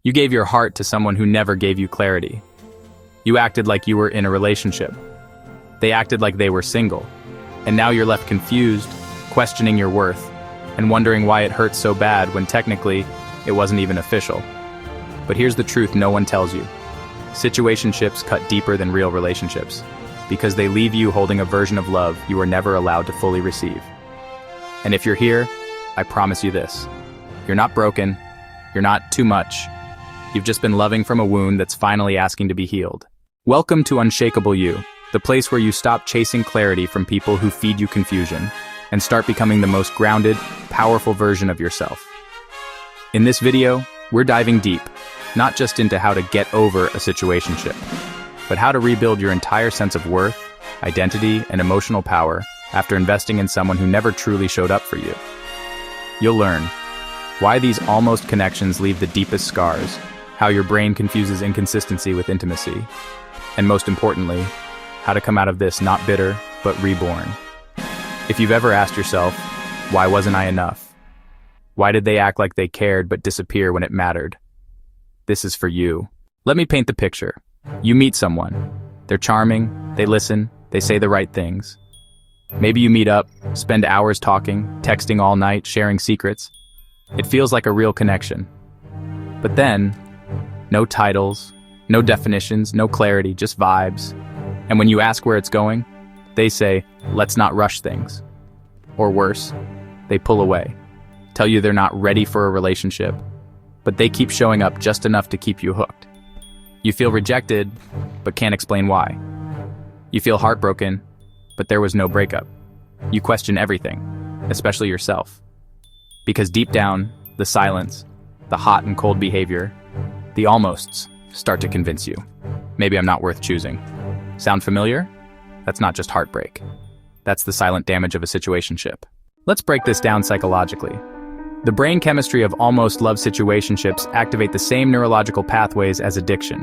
You gave your heart to someone who never gave you clarity. You acted like you were in a relationship. They acted like they were single. And now you're left confused, questioning your worth, and wondering why it hurts so bad when technically it wasn't even official. But here's the truth no one tells you. Situationships cut deeper than real relationships, because they leave you holding a version of love you were never allowed to fully receive. And if you're here, I promise you this. You're not broken. You're not too much. You've just been loving from a wound that's finally asking to be healed. Welcome to Unshakable You, the place where you stop chasing clarity from people who feed you confusion and start becoming the most grounded, powerful version of yourself. In this video, we're diving deep, not just into how to get over a situationship, but how to rebuild your entire sense of worth, identity, and emotional power after investing in someone who never truly showed up for you. You'll learn why these almost connections leave the deepest scars, how your brain confuses inconsistency with intimacy, and most importantly, how to come out of this not bitter, but reborn. If you've ever asked yourself, why wasn't I enough? Why did they act like they cared but disappear when it mattered? This is for you. Let me paint the picture. You meet someone. They're charming, they listen, they say the right things. Maybe you meet up, spend hours talking, texting all night, sharing secrets. It feels like a real connection. But then, no titles, no definitions, no clarity, just vibes. And when you ask where it's going, they say, let's not rush things. Or worse, they pull away, tell you they're not ready for a relationship, but they keep showing up just enough to keep you hooked. You feel rejected, but can't explain why. You feel heartbroken, but there was no breakup. You question everything, especially yourself. Because deep down, the silence, the hot and cold behavior, the almosts start to convince you. Maybe I'm not worth choosing. Sound familiar? That's not just heartbreak. That's the silent damage of a situationship. Let's break this down psychologically. The brain chemistry of almost love situationships activate the same neurological pathways as addiction.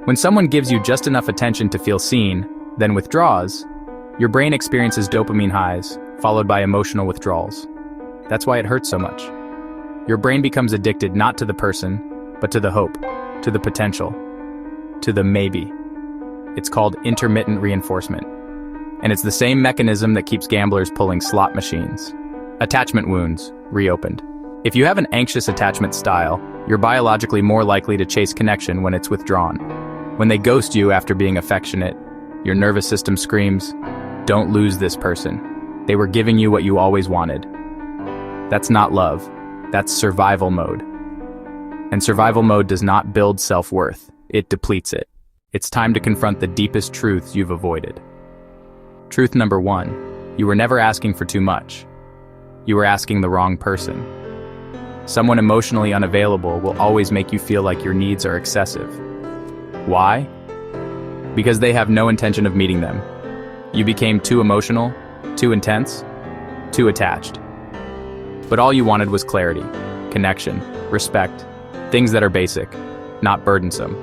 When someone gives you just enough attention to feel seen, then withdraws, your brain experiences dopamine highs, followed by emotional withdrawals. That's why it hurts so much. Your brain becomes addicted not to the person, but to the hope, to the potential, to the maybe. It's called intermittent reinforcement. And it's the same mechanism that keeps gamblers pulling slot machines. Attachment wounds, reopened. If you have an anxious attachment style, you're biologically more likely to chase connection when it's withdrawn. When they ghost you after being affectionate, your nervous system screams, don't lose this person. They were giving you what you always wanted. That's not love. That's survival mode. And survival mode does not build self-worth. It depletes it. It's time to confront the deepest truths you've avoided. Truth number 1, you were never asking for too much. You were asking the wrong person. Someone emotionally unavailable will always make you feel like your needs are excessive. Why? Because they have no intention of meeting them. You became too emotional, too intense, too attached. But all you wanted was clarity, connection, respect, things that are basic, not burdensome.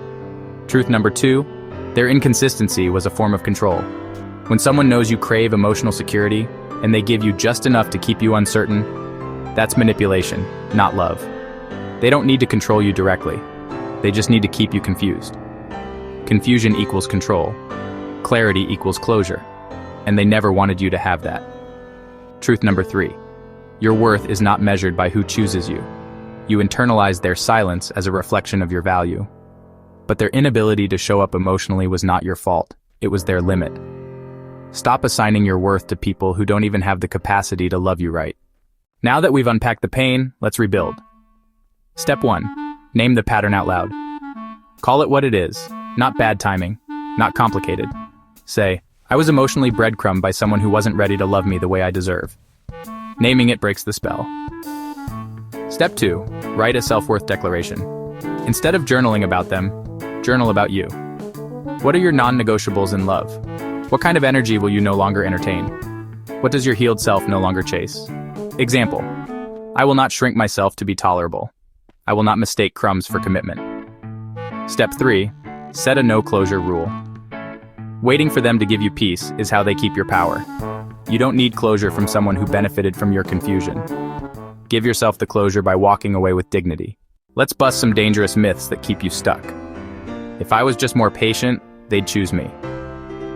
Truth number 2, their inconsistency was a form of control. When someone knows you crave emotional security, and they give you just enough to keep you uncertain, that's manipulation, not love. They don't need to control you directly. They just need to keep you confused. Confusion equals control. Clarity equals closure. And they never wanted you to have that. Truth number 3, your worth is not measured by who chooses you. You internalize their silence as a reflection of your value. But their inability to show up emotionally was not your fault. It was their limit. Stop assigning your worth to people who don't even have the capacity to love you right. Now that we've unpacked the pain, let's rebuild. Step 1, name the pattern out loud. Call it what it is, not bad timing, not complicated. Say, I was emotionally breadcrumbed by someone who wasn't ready to love me the way I deserve. Naming it breaks the spell. Step 2, write a self-worth declaration. Instead of journaling about them, journal about you. What are your non-negotiables in love? What kind of energy will you no longer entertain? What does your healed self no longer chase? Example, I will not shrink myself to be tolerable. I will not mistake crumbs for commitment. Step 3, set a no-closure rule. Waiting for them to give you peace is how they keep your power. You don't need closure from someone who benefited from your confusion. Give yourself the closure by walking away with dignity. Let's bust some dangerous myths that keep you stuck. If I was just more patient, they'd choose me.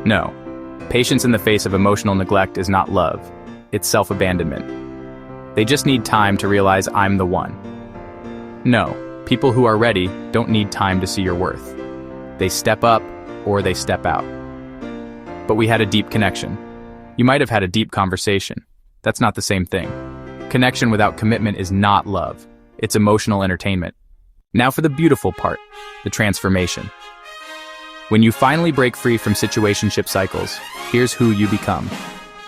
No. Patience in the face of emotional neglect is not love. It's self-abandonment. They just need time to realize I'm the one. No. People who are ready don't need time to see your worth. They step up or they step out. But we had a deep connection. You might have had a deep conversation. That's not the same thing. Connection without commitment is not love. It's emotional entertainment. Now for the beautiful part, the transformation. When you finally break free from situationship cycles, here's who you become.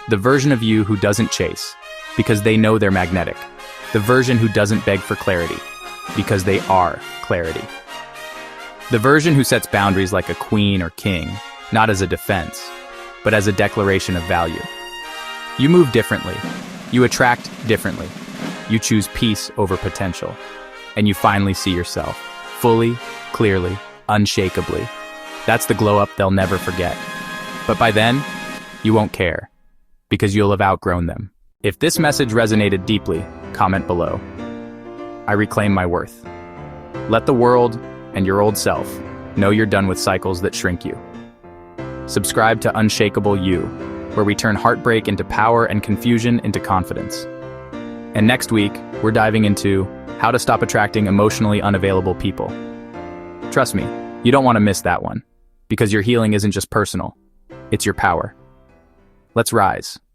The version of you who doesn't chase, because they know they're magnetic. The version who doesn't beg for clarity, because they are clarity. The version who sets boundaries like a queen or king, not as a defense, but as a declaration of value. You move differently. You attract differently. You choose peace over potential. And you finally see yourself, fully, clearly, unshakably. That's the glow up they'll never forget. But by then, you won't care, because you'll have outgrown them. If this message resonated deeply, comment below. I reclaim my worth. Let the world and your old self know you're done with cycles that shrink you. Subscribe to Unshakable You, where we turn heartbreak into power and confusion into confidence. And next week, we're diving into how to stop attracting emotionally unavailable people. Trust me, you don't want to miss that one, because your healing isn't just personal, it's your power. Let's rise.